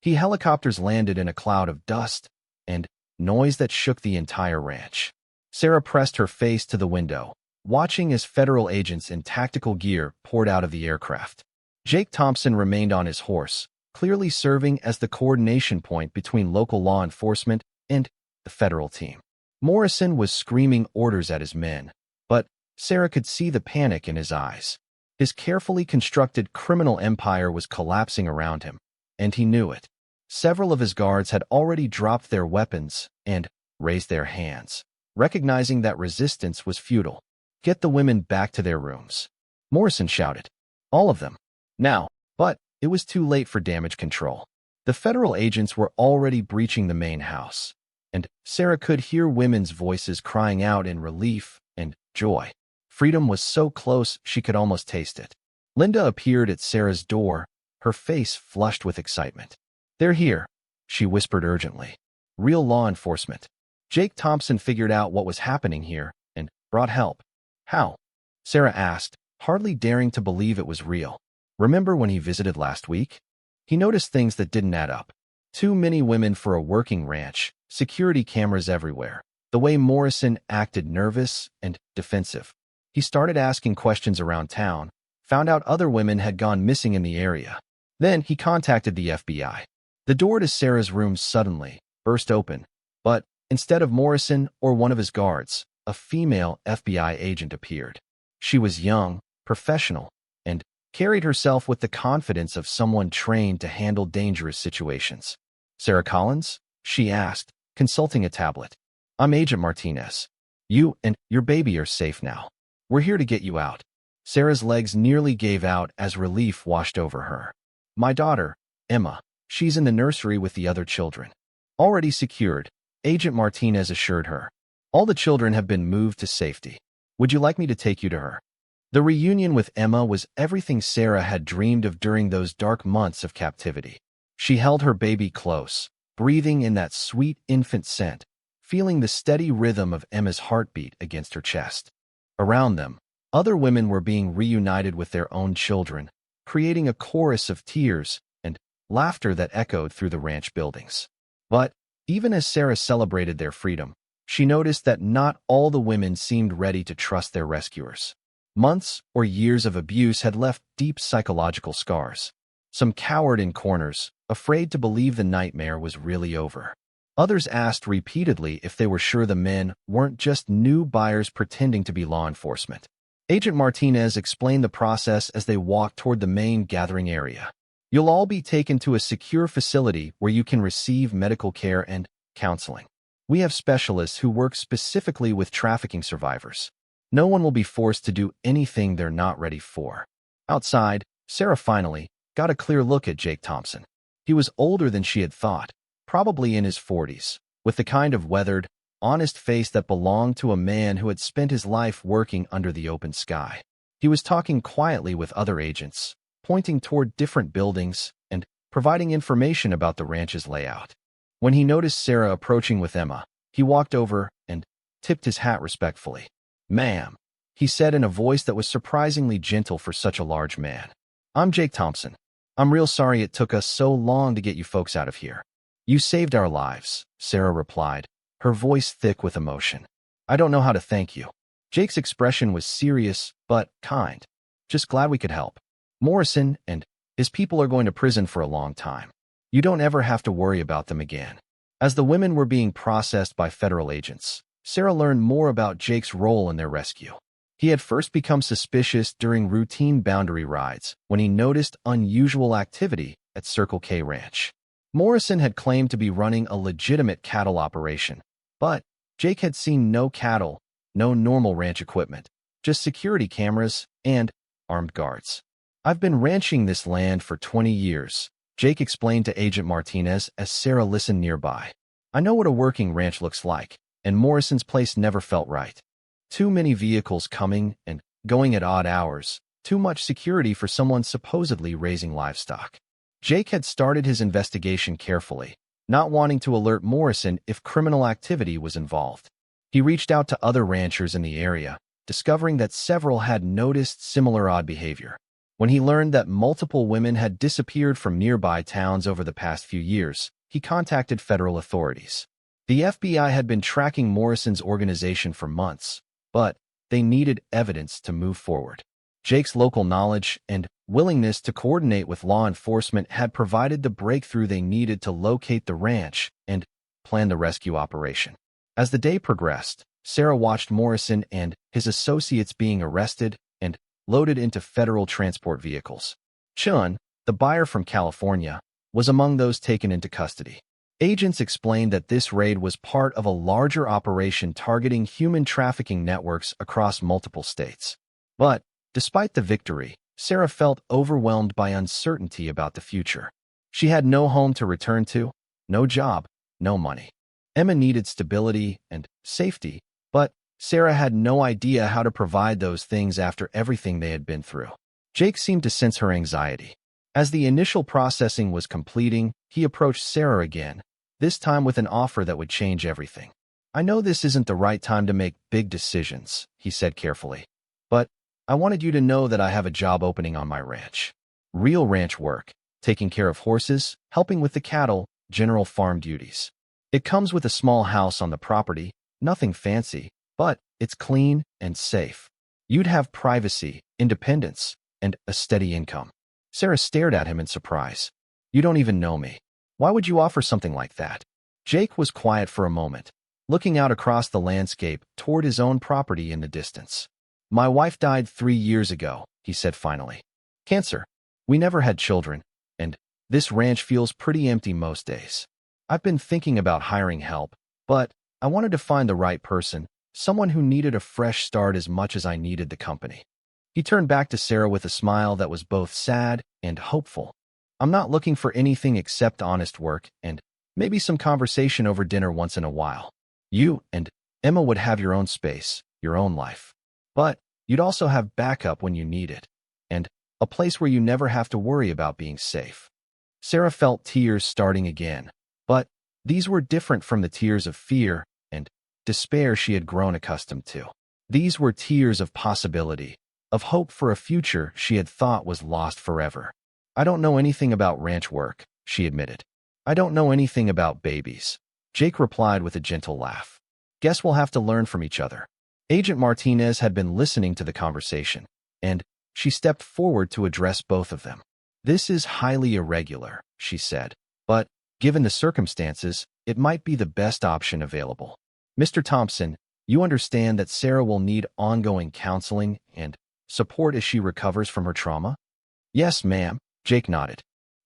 Helicopters landed in a cloud of dust and noise that shook the entire ranch. Sarah pressed her face to the window, watching as federal agents in tactical gear poured out of the aircraft. Jake Thompson remained on his horse, clearly serving as the coordination point between local law enforcement and the federal team. Morrison was screaming orders at his men, but Sarah could see the panic in his eyes. His carefully constructed criminal empire was collapsing around him, and he knew it. Several of his guards had already dropped their weapons and raised their hands, recognizing that resistance was futile. "Get the women back to their rooms," Morrison shouted. "All of them. Now." But it was too late for damage control. The federal agents were already breaching the main house, and Sarah could hear women's voices crying out in relief and joy. Freedom was so close she could almost taste it. Linda appeared at Sarah's door, her face flushed with excitement. "They're here," she whispered urgently. "Real law enforcement." Jake Thompson figured out what was happening here and brought help. "How?" Sarah asked, hardly daring to believe it was real. "Remember when he visited last week? He noticed things that didn't add up. Too many women for a working ranch, security cameras everywhere. The way Morrison acted nervous and defensive. He started asking questions around town, found out other women had gone missing in the area. Then he contacted the FBI. The door to Sarah's room suddenly burst open, but instead of Morrison or one of his guards, a female FBI agent appeared. She was young, professional, and carried herself with the confidence of someone trained to handle dangerous situations. "Sarah Collins?" she asked, consulting a tablet. "I'm Agent Martinez. You and your baby are safe now. We're here to get you out." Sarah's legs nearly gave out as relief washed over her. "My daughter, Emma. She's in the nursery with the other children." "Already secured," Agent Martinez assured her. "All the children have been moved to safety. Would you like me to take you to her?" The reunion with Emma was everything Sarah had dreamed of during those dark months of captivity. She held her baby close, breathing in that sweet infant scent, feeling the steady rhythm of Emma's heartbeat against her chest. Around them, other women were being reunited with their own children, creating a chorus of tears and laughter that echoed through the ranch buildings. But even as Sarah celebrated their freedom, she noticed that not all the women seemed ready to trust their rescuers. Months or years of abuse had left deep psychological scars. Some cowered in corners, afraid to believe the nightmare was really over. Others asked repeatedly if they were sure the men weren't just new buyers pretending to be law enforcement. Agent Martinez explained the process as they walked toward the main gathering area. "You'll all be taken to a secure facility where you can receive medical care and counseling. We have specialists who work specifically with trafficking survivors. No one will be forced to do anything they're not ready for." Outside, Sarah finally got a clear look at Jake Thompson. He was older than she had thought, probably in his 40s, with the kind of weathered, honest face that belonged to a man who had spent his life working under the open sky. He was talking quietly with other agents, pointing toward different buildings and providing information about the ranch's layout. When he noticed Sarah approaching with Emma, he walked over and tipped his hat respectfully. "Ma'am," he said in a voice that was surprisingly gentle for such a large man. "I'm Jake Thompson. I'm real sorry it took us so long to get you folks out of here." "You saved our lives," Sarah replied, her voice thick with emotion. "I don't know how to thank you." Jake's expression was serious but kind. "Just glad we could help. Morrison and his people are going to prison for a long time. You don't ever have to worry about them again." As the women were being processed by federal agents, Sarah learned more about Jake's role in their rescue. He had first become suspicious during routine boundary rides when he noticed unusual activity at Circle K Ranch. Morrison had claimed to be running a legitimate cattle operation, but Jake had seen no cattle, no normal ranch equipment, just security cameras and armed guards. "I've been ranching this land for 20 years, Jake explained to Agent Martinez as Sarah listened nearby. "I know what a working ranch looks like, and Morrison's place never felt right. Too many vehicles coming and going at odd hours, too much security for someone supposedly raising livestock." Jake had started his investigation carefully, not wanting to alert Morrison if criminal activity was involved. He reached out to other ranchers in the area, discovering that several had noticed similar odd behavior. When he learned that multiple women had disappeared from nearby towns over the past few years, he contacted federal authorities. The FBI had been tracking Morrison's organization for months, but they needed evidence to move forward. Jake's local knowledge and willingness to coordinate with law enforcement had provided the breakthrough they needed to locate the ranch and plan the rescue operation. As the day progressed, Sarah watched Morrison and his associates being arrested and loaded into federal transport vehicles. Chun, the buyer from California, was among those taken into custody. Agents explained that this raid was part of a larger operation targeting human trafficking networks across multiple states. But, despite the victory, Sarah felt overwhelmed by uncertainty about the future. She had no home to return to, no job, no money. Emma needed stability and safety, but Sarah had no idea how to provide those things after everything they had been through. Jake seemed to sense her anxiety. As the initial processing was completing, he approached Sarah again, this time with an offer that would change everything. "I know this isn't the right time to make big decisions," he said carefully, "but I wanted you to know that I have a job opening on my ranch. Real ranch work, taking care of horses, helping with the cattle, general farm duties. It comes with a small house on the property, nothing fancy, but it's clean and safe. You'd have privacy, independence, and a steady income." Sarah stared at him in surprise. "You don't even know me. Why would you offer something like that?" Jake was quiet for a moment, looking out across the landscape toward his own property in the distance. "My wife died 3 years ago," he said finally. "Cancer. We never had children, and this ranch feels pretty empty most days. I've been thinking about hiring help, but I wanted to find the right person, someone who needed a fresh start as much as I needed the company." He turned back to Sarah with a smile that was both sad and hopeful. "I'm not looking for anything except honest work and maybe some conversation over dinner once in a while. You and Emma would have your own space, your own life. But you'd also have backup when you need it, and a place where you never have to worry about being safe." Sarah felt tears starting again, but these were different from the tears of fear and despair she had grown accustomed to. These were tears of possibility, of hope for a future she had thought was lost forever. "I don't know anything about ranch work," she admitted. "I don't know anything about babies," Jake replied with a gentle laugh. "Guess we'll have to learn from each other." Agent Martinez had been listening to the conversation, and she stepped forward to address both of them. "This is highly irregular," she said, "but given the circumstances, it might be the best option available. Mr. Thompson, you understand that Sarah will need ongoing counseling and support as she recovers from her trauma?" "Yes, ma'am," Jake nodded.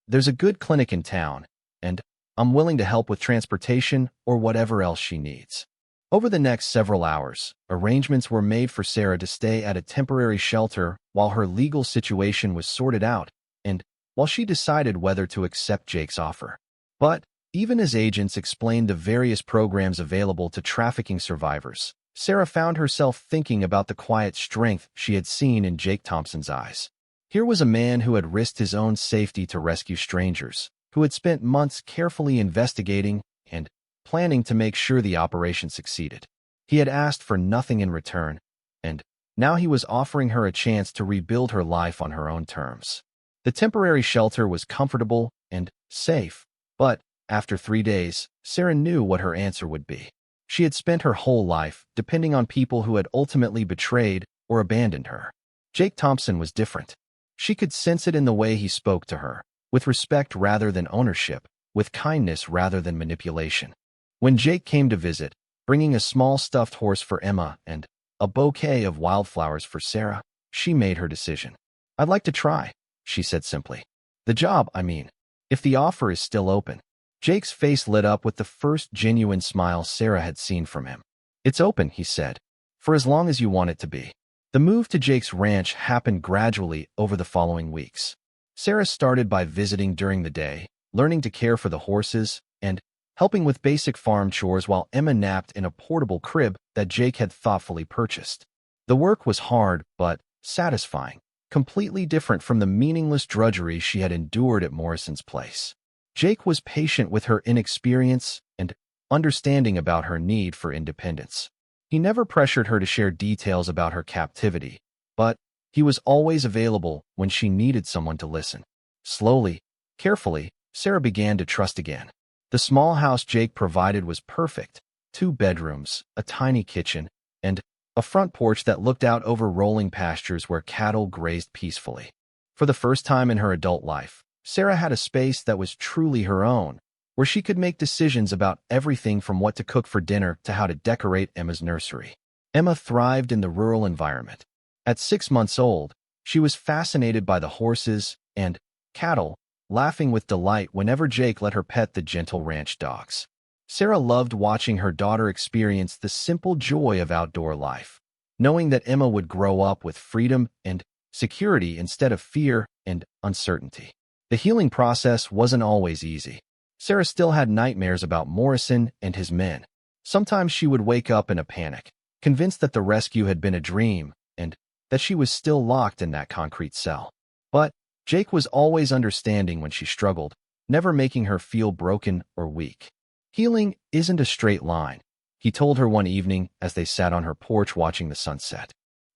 "There's a good clinic in town, and I'm willing to help with transportation or whatever else she needs." Over the next several hours, arrangements were made for Sarah to stay at a temporary shelter while her legal situation was sorted out and while she decided whether to accept Jake's offer. But even as agents explained the various programs available to trafficking survivors, Sarah found herself thinking about the quiet strength she had seen in Jake Thompson's eyes. Here was a man who had risked his own safety to rescue strangers, who had spent months carefully investigating and planning to make sure the operation succeeded. He had asked for nothing in return, and now he was offering her a chance to rebuild her life on her own terms. The temporary shelter was comfortable and safe, but after 3 days, Sarah knew what her answer would be. She had spent her whole life depending on people who had ultimately betrayed or abandoned her. Jake Thompson was different. She could sense it in the way he spoke to her, with respect rather than ownership, with kindness rather than manipulation. When Jake came to visit, bringing a small stuffed horse for Emma and a bouquet of wildflowers for Sarah, she made her decision. "I'd like to try," she said simply. "The job, I mean, if the offer is still open." Jake's face lit up with the first genuine smile Sarah had seen from him. "It's open," he said, "for as long as you want it to be." The move to Jake's ranch happened gradually over the following weeks. Sarah started by visiting during the day, learning to care for the horses, and helping with basic farm chores while Emma napped in a portable crib that Jake had thoughtfully purchased. The work was hard but satisfying, completely different from the meaningless drudgery she had endured at Morrison's place. Jake was patient with her inexperience and understanding about her need for independence. He never pressured her to share details about her captivity, but He was always available when she needed someone to listen. Slowly, carefully, Sarah began to trust again. The small house Jake provided was perfect. 2 bedrooms, a tiny kitchen, and a front porch that looked out over rolling pastures where cattle grazed peacefully. For the first time in her adult life, Sarah had a space that was truly her own, where she could make decisions about everything from what to cook for dinner to how to decorate Emma's nursery. Emma thrived in the rural environment. At 6 months old, she was fascinated by the horses and cattle, laughing with delight whenever Jake let her pet the gentle ranch dogs. Sarah loved watching her daughter experience the simple joy of outdoor life, knowing that Emma would grow up with freedom and security instead of fear and uncertainty. The healing process wasn't always easy. Sarah still had nightmares about Morrison and his men. Sometimes she would wake up in a panic, convinced that the rescue had been a dream and that she was still locked in that concrete cell. But Jake was always understanding when she struggled, never making her feel broken or weak. Healing isn't a straight line, he told her one evening as they sat on her porch watching the sunset.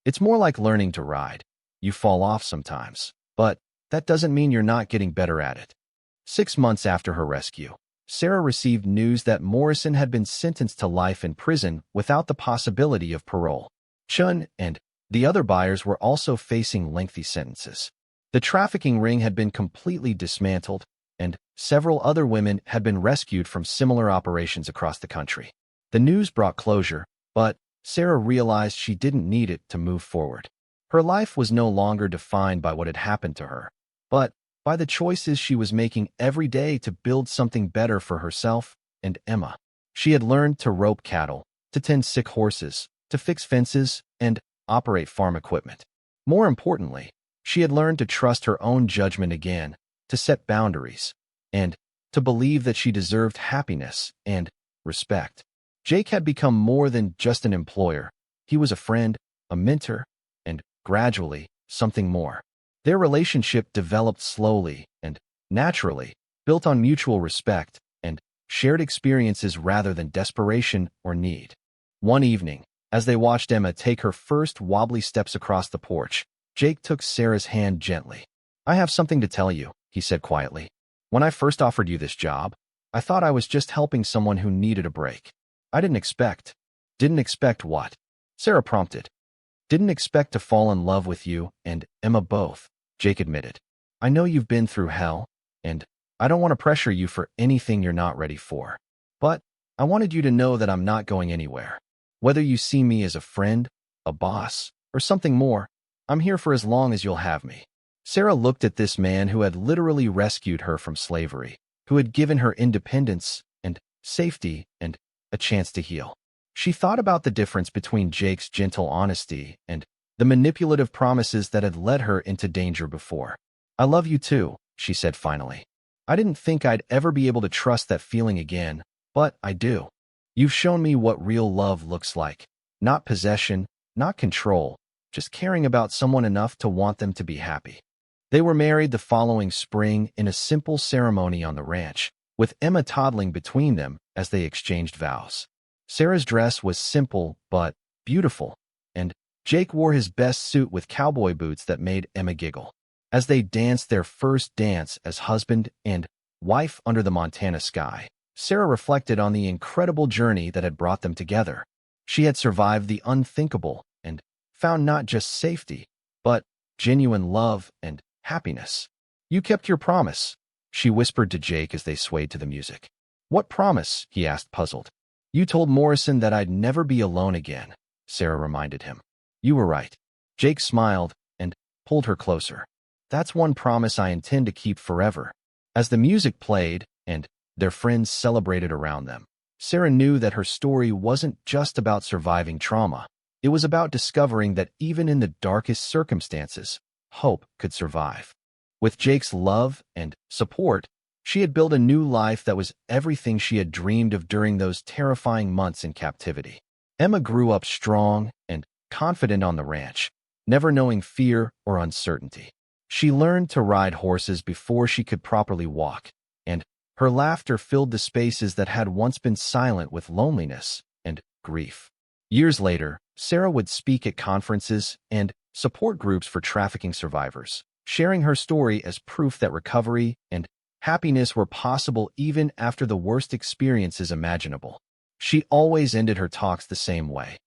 It's more like learning to ride. You fall off sometimes, but that doesn't mean you're not getting better at it. 6 months after her rescue, Sarah received news that Morrison had been sentenced to life in prison without the possibility of parole. Chun and the other buyers were also facing lengthy sentences. The trafficking ring had been completely dismantled, and several other women had been rescued from similar operations across the country. The news brought closure, but Sarah realized she didn't need it to move forward. Her life was no longer defined by what had happened to her, but by the choices she was making every day to build something better for herself and Emma. She had learned to rope cattle, to tend sick horses, to fix fences, and operate farm equipment. More importantly, she had learned to trust her own judgment again, to set boundaries, and to believe that she deserved happiness and respect. Jake had become more than just an employer. He was a friend, a mentor, and gradually, something more. Their relationship developed slowly and naturally, built on mutual respect and shared experiences rather than desperation or need. One evening, as they watched Emma take her first wobbly steps across the porch, Jake took Sarah's hand gently. "I have something to tell you," he said quietly. "When I first offered you this job, I thought I was just helping someone who needed a break. I didn't expect." "Didn't expect what?" Sarah prompted. "Didn't expect to fall in love with you and Emma both," Jake admitted. "I know you've been through hell, and I don't want to pressure you for anything you're not ready for. But I wanted you to know that I'm not going anywhere. Whether you see me as a friend, a boss, or something more, I'm here for as long as you'll have me." Sarah looked at this man who had literally rescued her from slavery, who had given her independence and safety and a chance to heal. She thought about the difference between Jake's gentle honesty and the manipulative promises that had led her into danger before. "I love you too," she said finally. "I didn't think I'd ever be able to trust that feeling again, but I do. You've shown me what real love looks like. Not possession, not control, just caring about someone enough to want them to be happy." They were married the following spring in a simple ceremony on the ranch, with Emma toddling between them as they exchanged vows. Sarah's dress was simple but beautiful, and Jake wore his best suit with cowboy boots that made Emma giggle. As they danced their first dance as husband and wife under the Montana sky, Sarah reflected on the incredible journey that had brought them together. She had survived the unthinkable and found not just safety, but genuine love and happiness. "You kept your promise," she whispered to Jake as they swayed to the music. "What promise?" he asked, puzzled. "You told Morrison that I'd never be alone again," Sarah reminded him. "You were right." Jake smiled and pulled her closer. "That's one promise I intend to keep forever." As the music played and their friends celebrated around them, Sarah knew that her story wasn't just about surviving trauma. It was about discovering that even in the darkest circumstances, hope could survive. With Jake's love and support, she had built a new life that was everything she had dreamed of during those terrifying months in captivity. Emma grew up strong and confident on the ranch, never knowing fear or uncertainty. She learned to ride horses before she could properly walk, and her laughter filled the spaces that had once been silent with loneliness and grief. Years later, Sarah would speak at conferences and support groups for trafficking survivors, sharing her story as proof that recovery and happiness were possible even after the worst experiences imaginable. She always ended her talks the same way.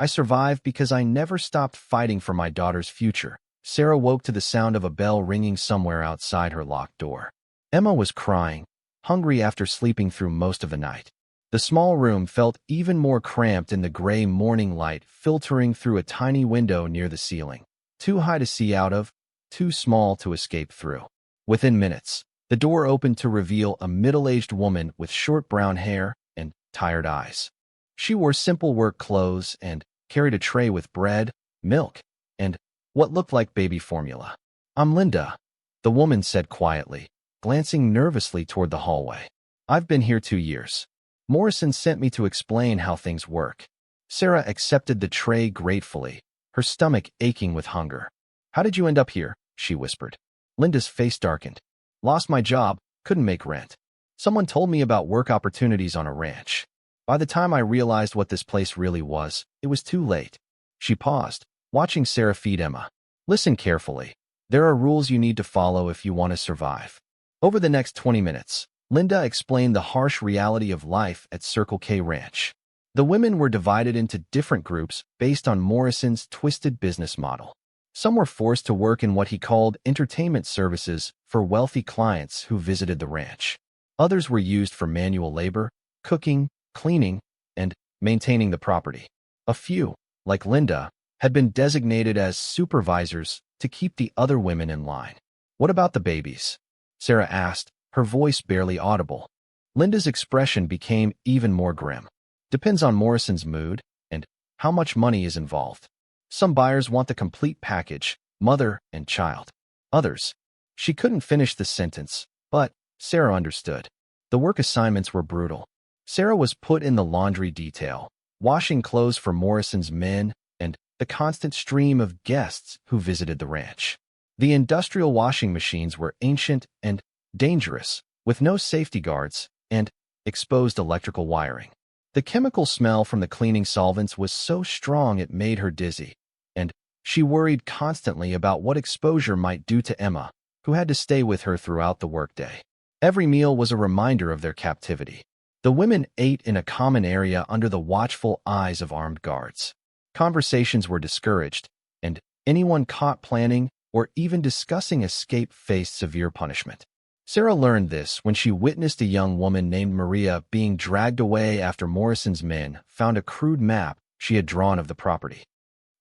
I survived because I never stopped fighting for my daughter's future. Sarah woke to the sound of a bell ringing somewhere outside her locked door. Emma was crying, hungry after sleeping through most of the night. The small room felt even more cramped in the gray morning light filtering through a tiny window near the ceiling. Too high to see out of, too small to escape through. Within minutes, the door opened to reveal a middle-aged woman with short brown hair and tired eyes. She wore simple work clothes and carried a tray with bread, milk, and what looked like baby formula. "I'm Linda," the woman said quietly, glancing nervously toward the hallway. "I've been here 2 years. Morrison sent me to explain how things work." Sarah accepted the tray gratefully, her stomach aching with hunger. "How did you end up here?" she whispered. Linda's face darkened. "Lost my job, couldn't make rent. Someone told me about work opportunities on a ranch. By the time I realized what this place really was, it was too late." She paused, watching Sarah feed Emma. "Listen carefully. There are rules you need to follow if you want to survive." Over the next 20 minutes, Linda explained the harsh reality of life at Circle K Ranch. The women were divided into different groups based on Morrison's twisted business model. Some were forced to work in what he called entertainment services for wealthy clients who visited the ranch. Others were used for manual labor, cooking, cleaning, and maintaining the property. A few, like Linda, had been designated as supervisors to keep the other women in line. "What about the babies?" Sarah asked, her voice barely audible. Linda's expression became even more grim. "Depends on Morrison's mood and how much money is involved. Some buyers want the complete package, mother and child. Others." She couldn't finish the sentence, but Sarah understood. The work assignments were brutal. Sarah was put in the laundry detail, washing clothes for Morrison's men, and the constant stream of guests who visited the ranch. The industrial washing machines were ancient and dangerous, with no safety guards and exposed electrical wiring. The chemical smell from the cleaning solvents was so strong it made her dizzy, and she worried constantly about what exposure might do to Emma, who had to stay with her throughout the workday. Every meal was a reminder of their captivity. The women ate in a common area under the watchful eyes of armed guards. Conversations were discouraged, and anyone caught planning or even discussing escape faced severe punishment. Sarah learned this when she witnessed a young woman named Maria being dragged away after Morrison's men found a crude map she had drawn of the property.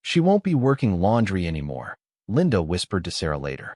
"She won't be working laundry anymore," Linda whispered to Sarah later.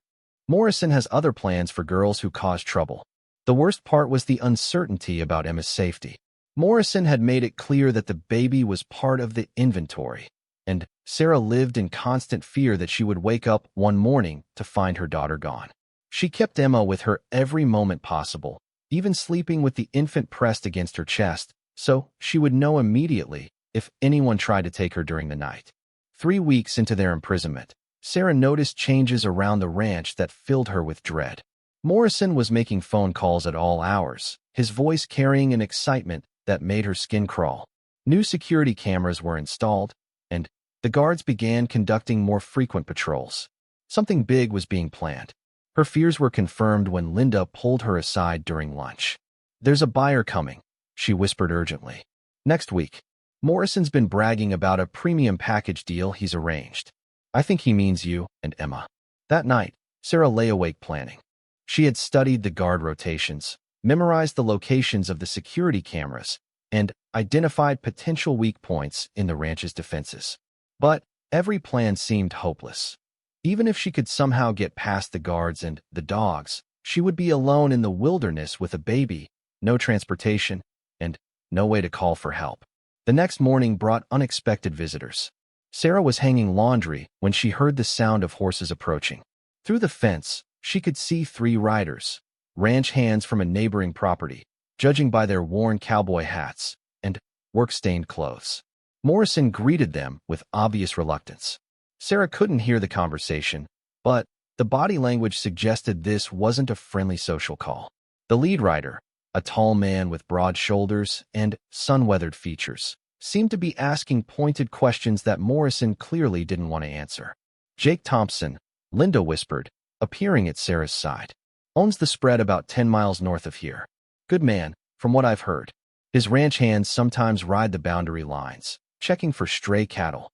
"Morrison has other plans for girls who cause trouble." The worst part was the uncertainty about Emma's safety. Morrison had made it clear that the baby was part of the inventory, and Sarah lived in constant fear that she would wake up one morning to find her daughter gone. She kept Emma with her every moment possible, even sleeping with the infant pressed against her chest, so she would know immediately if anyone tried to take her during the night. 3 weeks into their imprisonment, Sarah noticed changes around the ranch that filled her with dread. Morrison was making phone calls at all hours, his voice carrying an excitement that made her skin crawl. New security cameras were installed, and the guards began conducting more frequent patrols. Something big was being planned. Her fears were confirmed when Linda pulled her aside during lunch. "There's a buyer coming," she whispered urgently. "Next week. Morrison's been bragging about a premium package deal he's arranged. I think he means you and Emma." That night, Sarah lay awake planning. She had studied the guard rotations, memorized the locations of the security cameras, and identified potential weak points in the ranch's defenses. But every plan seemed hopeless. Even if she could somehow get past the guards and the dogs, she would be alone in the wilderness with a baby, no transportation, and no way to call for help. The next morning brought unexpected visitors. Sarah was hanging laundry when she heard the sound of horses approaching. Through the fence, she could see 3 riders, ranch hands from a neighboring property, judging by their worn cowboy hats and work-stained clothes. Morrison greeted them with obvious reluctance. Sarah couldn't hear the conversation, but the body language suggested this wasn't a friendly social call. The lead rider, a tall man with broad shoulders and sun-weathered features, seemed to be asking pointed questions that Morrison clearly didn't want to answer. Jake Thompson, Linda whispered, appearing at Sarah's side. Owns the spread about 10 miles north of here. Good man, from what I've heard. His ranch hands sometimes ride the boundary lines, checking for stray cattle.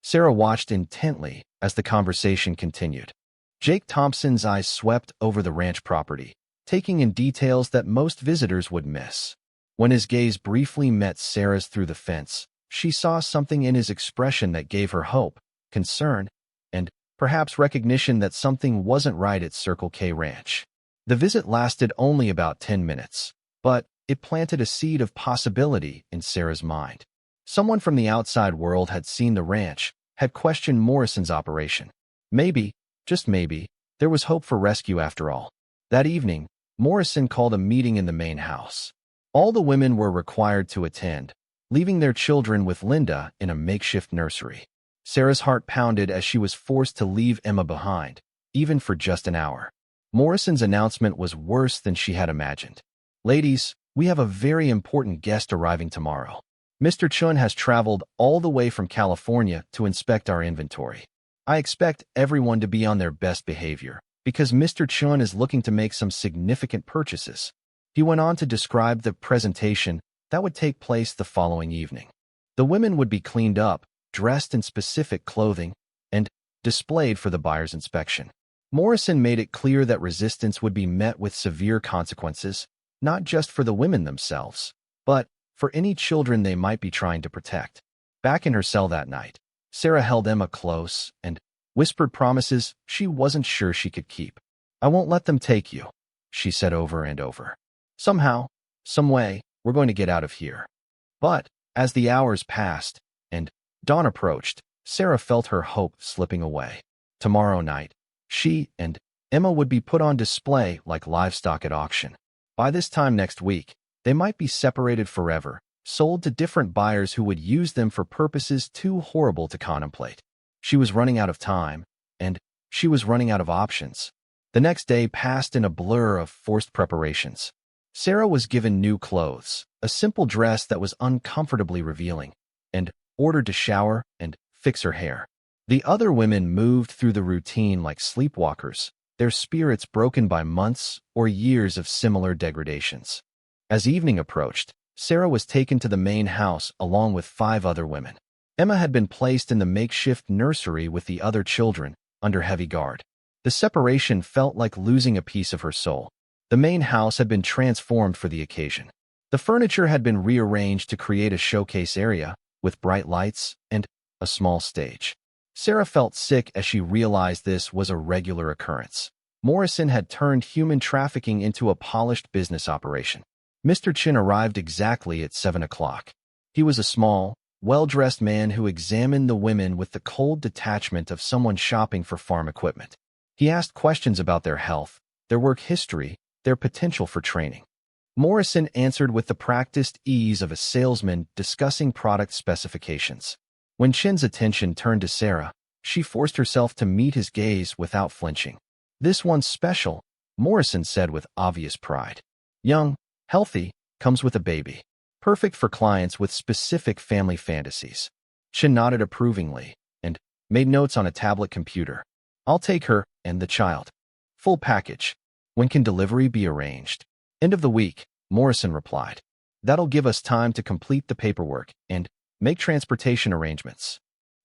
Sarah watched intently as the conversation continued. Jake Thompson's eyes swept over the ranch property, taking in details that most visitors would miss. When his gaze briefly met Sarah's through the fence, she saw something in his expression that gave her hope, concern, and perhaps recognition that something wasn't right at Circle K Ranch. The visit lasted only about 10 minutes, but it planted a seed of possibility in Sarah's mind. Someone from the outside world had seen the ranch, had questioned Morrison's operation. Maybe, just maybe, there was hope for rescue after all. That evening, Morrison called a meeting in the main house. All the women were required to attend, leaving their children with Linda in a makeshift nursery. Sarah's heart pounded as she was forced to leave Emma behind, even for just an hour. Morrison's announcement was worse than she had imagined. Ladies, we have a very important guest arriving tomorrow. Mr. Chun has traveled all the way from California to inspect our inventory. I expect everyone to be on their best behavior, because Mr. Chun is looking to make some significant purchases. He went on to describe the presentation that would take place the following evening. The women would be cleaned up, dressed in specific clothing, and displayed for the buyer's inspection. Morrison made it clear that resistance would be met with severe consequences, not just for the women themselves, but for any children they might be trying to protect. Back in her cell that night, Sarah held Emma close and whispered promises she wasn't sure she could keep. I won't let them take you, she said over and over. Somehow, some way, we're going to get out of here. But as the hours passed and dawn approached, Sarah felt her hope slipping away. Tomorrow night, she and Emma would be put on display like livestock at auction. By this time next week, they might be separated forever, sold to different buyers who would use them for purposes too horrible to contemplate. She was running out of time, and she was running out of options. The next day passed in a blur of forced preparations. Sarah was given new clothes, a simple dress that was uncomfortably revealing, and ordered to shower and fix her hair. The other women moved through the routine like sleepwalkers, their spirits broken by months or years of similar degradations. As evening approached, Sarah was taken to the main house along with 5 other women. Emma had been placed in the makeshift nursery with the other children, under heavy guard. The separation felt like losing a piece of her soul. The main house had been transformed for the occasion. The furniture had been rearranged to create a showcase area, with bright lights and a small stage. Sarah felt sick as she realized this was a regular occurrence. Morrison had turned human trafficking into a polished business operation. Mr. Chin arrived exactly at 7 o'clock. He was a small, well-dressed man who examined the women with the cold detachment of someone shopping for farm equipment. He asked questions about their health, their work history, their potential for training. Morrison answered with the practiced ease of a salesman discussing product specifications. When Chin's attention turned to Sarah, she forced herself to meet his gaze without flinching. This one's special, Morrison said with obvious pride. Young, healthy, comes with a baby. Perfect for clients with specific family fantasies. Chin nodded approvingly and made notes on a tablet computer. I'll take her and the child. Full package. When can delivery be arranged? End of the week, Morrison replied. That'll give us time to complete the paperwork and make transportation arrangements.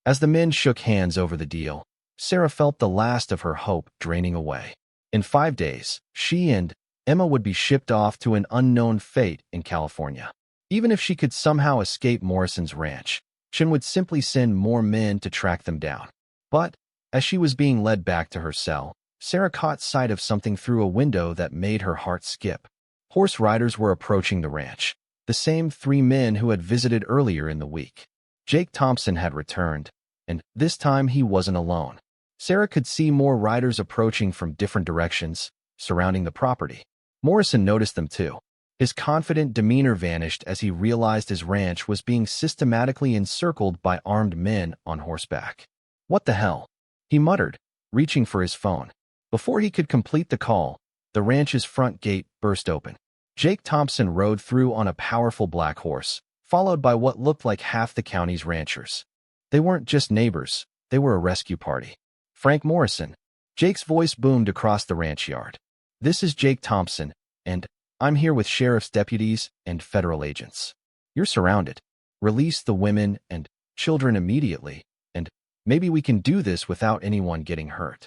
As the men shook hands over the deal, Sarah felt the last of her hope draining away. In 5 days, she and Emma would be shipped off to an unknown fate in California. Even if she could somehow escape Morrison's ranch, Chin would simply send more men to track them down. But as she was being led back to her cell, Sarah caught sight of something through a window that made her heart skip. Horse riders were approaching the ranch, the same 3 men who had visited earlier in the week. Jake Thompson had returned, and this time he wasn't alone. Sarah could see more riders approaching from different directions, surrounding the property. Morrison noticed them too. His confident demeanor vanished as he realized his ranch was being systematically encircled by armed men on horseback. What the hell? He muttered, reaching for his phone. Before he could complete the call, the ranch's front gate burst open. Jake Thompson rode through on a powerful black horse, followed by what looked like half the county's ranchers. They weren't just neighbors, they were a rescue party. Frank Morrison. Jake's voice boomed across the ranch yard. This is Jake Thompson, and I'm here with sheriff's deputies and federal agents. You're surrounded. Release the women and children immediately, and maybe we can do this without anyone getting hurt.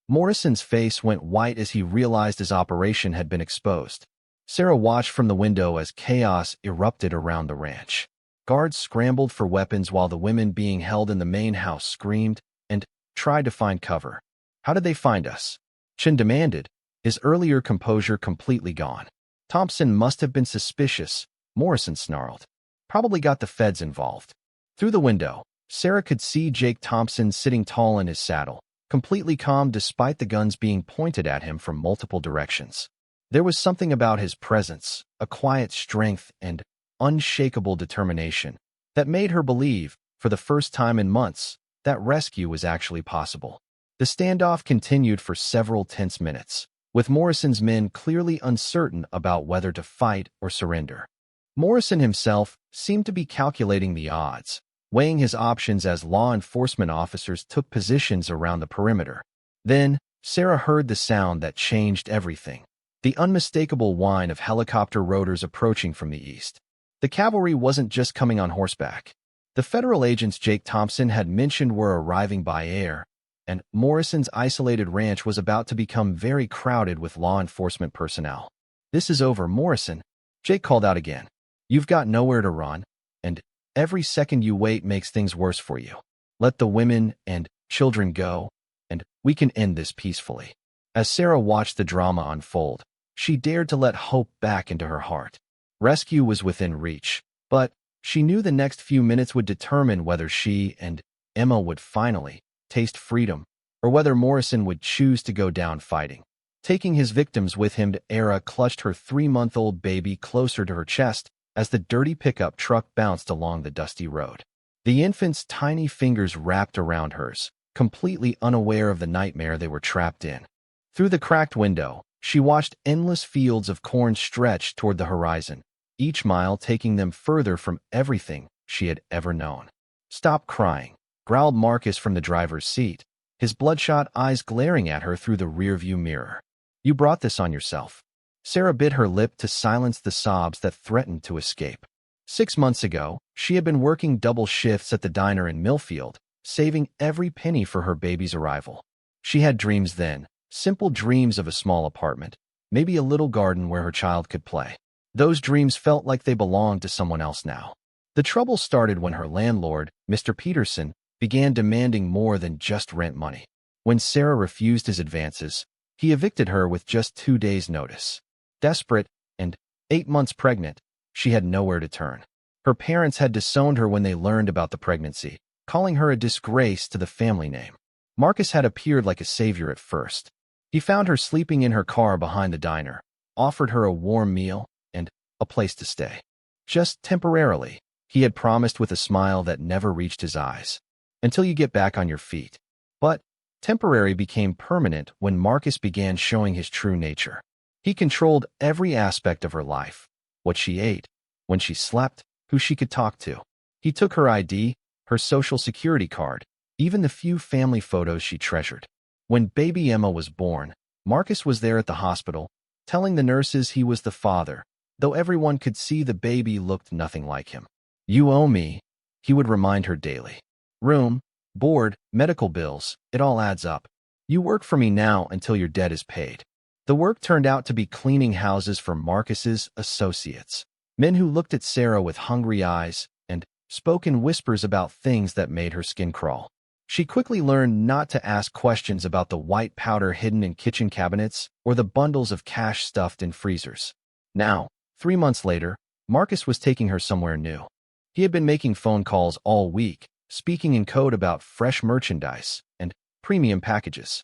Morrison's face went white as he realized his operation had been exposed. Sarah watched from the window as chaos erupted around the ranch. Guards scrambled for weapons while the women being held in the main house screamed and tried to find cover. How did they find us? Chin demanded, his earlier composure completely gone. Thompson must have been suspicious, Morrison snarled. Probably got the feds involved. Through the window, Sarah could see Jake Thompson sitting tall in his saddle, completely calm despite the guns being pointed at him from multiple directions. There was something about his presence, a quiet strength and unshakable determination, that made her believe, for the first time in months, that rescue was actually possible. The standoff continued for several tense minutes, with Morrison's men clearly uncertain about whether to fight or surrender. Morrison himself seemed to be calculating the odds, weighing his options as law enforcement officers took positions around the perimeter. Then, Sarah heard the sound that changed everything, the unmistakable whine of helicopter rotors approaching from the east. The cavalry wasn't just coming on horseback. The federal agents Jake Thompson had mentioned were arriving by air, and Morrison's isolated ranch was about to become very crowded with law enforcement personnel. This is over, Morrison, Jake called out again. You've got nowhere to run, and every second you wait makes things worse for you. Let the women and children go, and we can end this peacefully. As Sarah watched the drama unfold, she dared to let hope back into her heart. Rescue was within reach, but she knew the next few minutes would determine whether she and Emma would finally taste freedom, or whether Morrison would choose to go down fighting. Taking his victims with him, Sarah clutched her 3-month-old baby closer to her chest as the dirty pickup truck bounced along the dusty road. The infant's tiny fingers wrapped around hers, completely unaware of the nightmare they were trapped in. Through the cracked window, she watched endless fields of corn stretch toward the horizon, each mile taking them further from everything she had ever known. Stop crying, growled Marcus from the driver's seat, his bloodshot eyes glaring at her through the rearview mirror. You brought this on yourself. Sarah bit her lip to silence the sobs that threatened to escape. 6 months ago, she had been working double shifts at the diner in Millfield, saving every penny for her baby's arrival. She had dreams then, simple dreams of a small apartment, maybe a little garden where her child could play. Those dreams felt like they belonged to someone else now. The trouble started when her landlord, Mr. Peterson, began demanding more than just rent money. When Sarah refused his advances, he evicted her with just 2 days' notice. Desperate, and 8 months pregnant, she had nowhere to turn. Her parents had disowned her when they learned about the pregnancy, calling her a disgrace to the family name. Marcus had appeared like a savior at first. He found her sleeping in her car behind the diner, offered her a warm meal, and a place to stay. Just temporarily, he had promised with a smile that never reached his eyes. Until you get back on your feet. But temporary became permanent when Marcus began showing his true nature. He controlled every aspect of her life, what she ate, when she slept, who she could talk to. He took her ID, her social security card, even the few family photos she treasured. When baby Emma was born, Marcus was there at the hospital, telling the nurses he was the father, though everyone could see the baby looked nothing like him. You owe me, he would remind her daily. Room, board, medical bills, it all adds up. You work for me now until your debt is paid. The work turned out to be cleaning houses for Marcus's associates, men who looked at Sarah with hungry eyes and spoke in whispers about things that made her skin crawl. She quickly learned not to ask questions about the white powder hidden in kitchen cabinets or the bundles of cash stuffed in freezers. Now, 3 months later, Marcus was taking her somewhere new. He had been making phone calls all week, speaking in code about fresh merchandise and premium packages.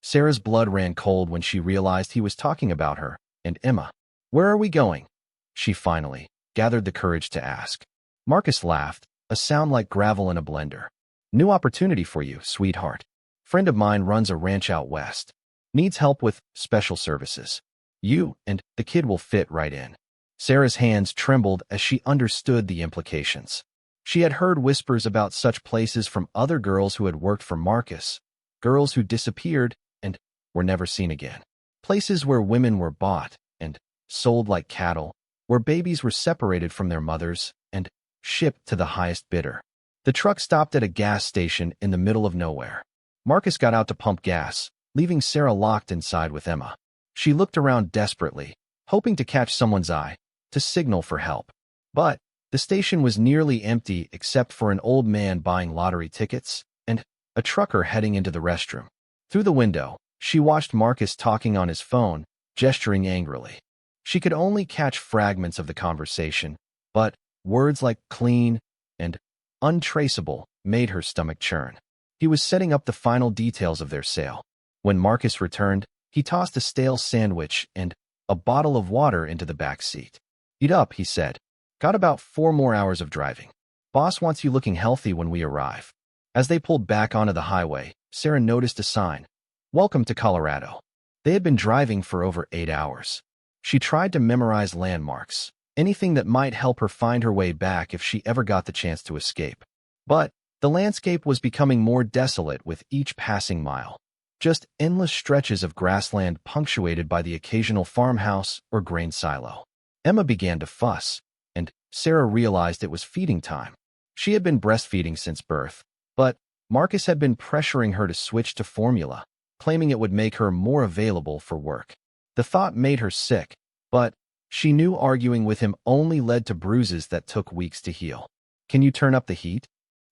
Sarah's blood ran cold when she realized he was talking about her and Emma. Where are we going? She finally gathered the courage to ask. Marcus laughed, a sound like gravel in a blender. New opportunity for you, sweetheart. Friend of mine runs a ranch out west. Needs help with special services. You and the kid will fit right in. Sarah's hands trembled as she understood the implications. She had heard whispers about such places from other girls who had worked for Marcus, girls who disappeared and were never seen again. Places where women were bought and sold like cattle, where babies were separated from their mothers and shipped to the highest bidder. The truck stopped at a gas station in the middle of nowhere. Marcus got out to pump gas, leaving Sarah locked inside with Emma. She looked around desperately, hoping to catch someone's eye, to signal for help. But the station was nearly empty except for an old man buying lottery tickets and a trucker heading into the restroom. Through the window, she watched Marcus talking on his phone, gesturing angrily. She could only catch fragments of the conversation, but words like clean and untraceable made her stomach churn. He was setting up the final details of their sale. When Marcus returned, he tossed a stale sandwich and a bottle of water into the back seat. "Eat up," he said. "Got about 4 more hours of driving. Boss wants you looking healthy when we arrive." As they pulled back onto the highway, Sarah noticed a sign, "Welcome to Colorado." They had been driving for over 8 hours. She tried to memorize landmarks, anything that might help her find her way back if she ever got the chance to escape. But the landscape was becoming more desolate with each passing mile. Just endless stretches of grassland punctuated by the occasional farmhouse or grain silo. Emma began to fuss, and Sarah realized it was feeding time. She had been breastfeeding since birth, but Marcus had been pressuring her to switch to formula, claiming it would make her more available for work. The thought made her sick, but she knew arguing with him only led to bruises that took weeks to heal. "Can you turn up the heat?"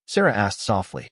Sarah asked softly.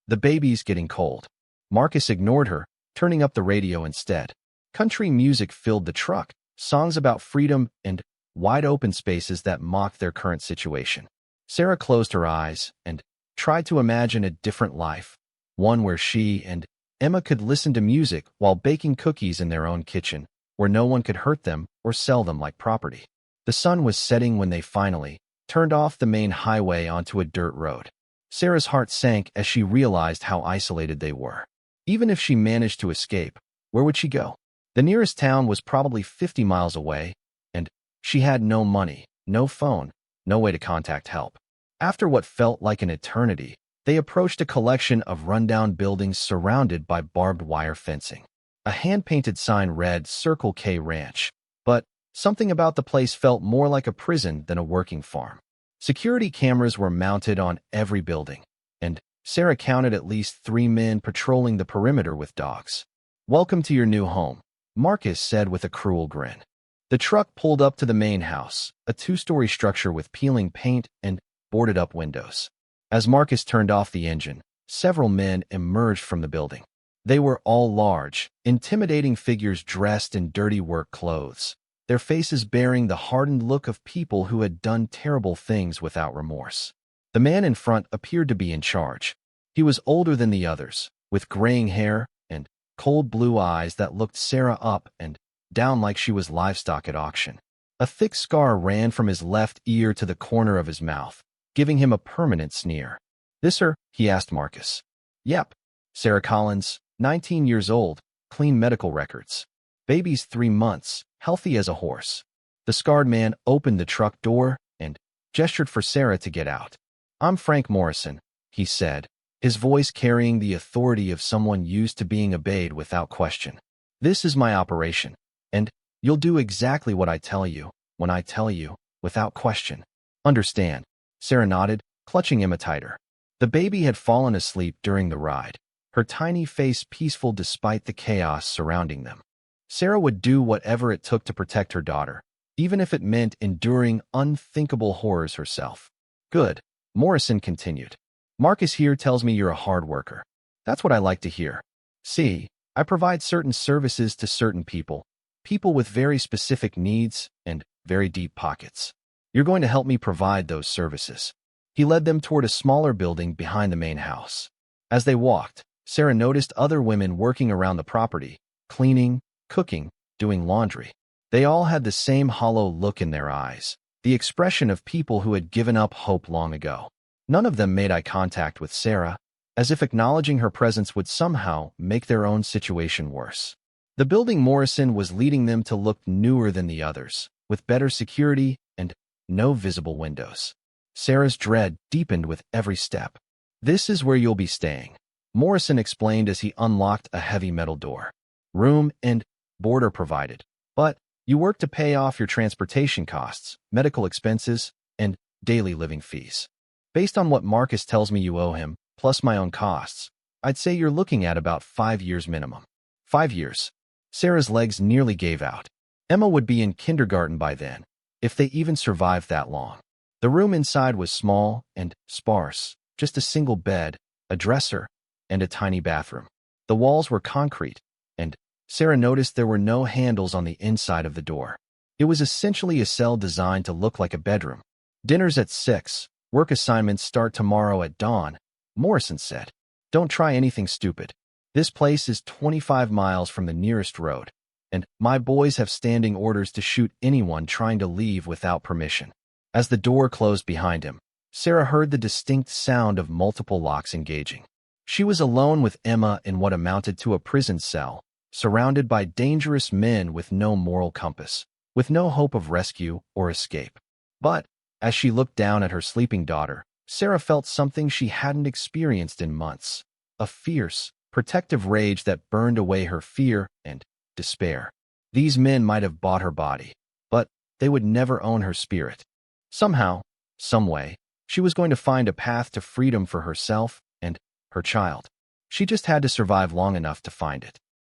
"The baby's getting cold." Marcus ignored her, turning up the radio instead. Country music filled the truck, songs about freedom and wide-open spaces that mocked their current situation. Sarah closed her eyes and tried to imagine a different life, one where she and Emma could listen to music while baking cookies in their own kitchen, where no one could hurt them or sell them like property. The sun was setting when they finally turned off the main highway onto a dirt road. Sarah's heart sank as she realized how isolated they were. Even if she managed to escape, where would she go? The nearest town was probably 50 miles away, and she had no money, no phone, no way to contact help. After what felt like an eternity, they approached a collection of rundown buildings surrounded by barbed wire fencing. A hand-painted sign read Circle K Ranch, but something about the place felt more like a prison than a working farm. Security cameras were mounted on every building, and Sarah counted at least 3 men patrolling the perimeter with dogs. "Welcome to your new home," Marcus said with a cruel grin. The truck pulled up to the main house, a 2-story structure with peeling paint and boarded-up windows. As Marcus turned off the engine, several men emerged from the building. They were all large, intimidating figures dressed in dirty work clothes, their faces bearing the hardened look of people who had done terrible things without remorse. The man in front appeared to be in charge. He was older than the others, with graying hair and cold blue eyes that looked Sarah up and down like she was livestock at auction. A thick scar ran from his left ear to the corner of his mouth, giving him a permanent sneer. "This her?" he asked Marcus. "Yep. Sarah Collins, 19 years old, clean medical records. Baby's 3 months, healthy as a horse." The scarred man opened the truck door and gestured for Sarah to get out. "I'm Frank Morrison," he said, his voice carrying the authority of someone used to being obeyed without question. "This is my operation, and you'll do exactly what I tell you, when I tell you, without question. Understand?" Sarah nodded, clutching Emma tighter. The baby had fallen asleep during the ride, her tiny face peaceful despite the chaos surrounding them. Sarah would do whatever it took to protect her daughter, even if it meant enduring unthinkable horrors herself. "Good," Morrison continued. "Marcus here tells me you're a hard worker. That's what I like to hear. See, I provide certain services to certain people with very specific needs and very deep pockets. You're going to help me provide those services." He led them toward a smaller building behind the main house. As they walked, Sarah noticed other women working around the property, cleaning, cooking, doing laundry. They all had the same hollow look in their eyes, the expression of people who had given up hope long ago. None of them made eye contact with Sarah, as if acknowledging her presence would somehow make their own situation worse. The building Morrison was leading them to looked newer than the others, with better security and no visible windows. Sarah's dread deepened with every step. "This is where you'll be staying." Morrison explained as he unlocked a heavy metal door. Room and board are provided, but you work to pay off your transportation costs, medical expenses, and daily living fees. Based on what Marcus tells me you owe him, plus my own costs, I'd say you're looking at about 5 years minimum. 5 years. Sarah's legs nearly gave out. Emma would be in kindergarten by then, if they even survived that long. The room inside was small and sparse, just a single bed, a dresser, and a tiny bathroom. The walls were concrete, and Sarah noticed there were no handles on the inside of the door. It was essentially a cell designed to look like a bedroom. Dinner's at 6. Work assignments start tomorrow at dawn, Morrison said. Don't try anything stupid. This place is 25 miles from the nearest road, and my boys have standing orders to shoot anyone trying to leave without permission. As the door closed behind him, Sarah heard the distinct sound of multiple locks engaging. She was alone with Emma in what amounted to a prison cell, surrounded by dangerous men with no moral compass, with no hope of rescue or escape. But as she looked down at her sleeping daughter, Sarah felt something she hadn't experienced in months, a fierce, protective rage that burned away her fear and despair. These men might have bought her body, but they would never own her spirit. Somehow, someway, she was going to find a path to freedom for herself and her child. She just had to survive long enough to find it.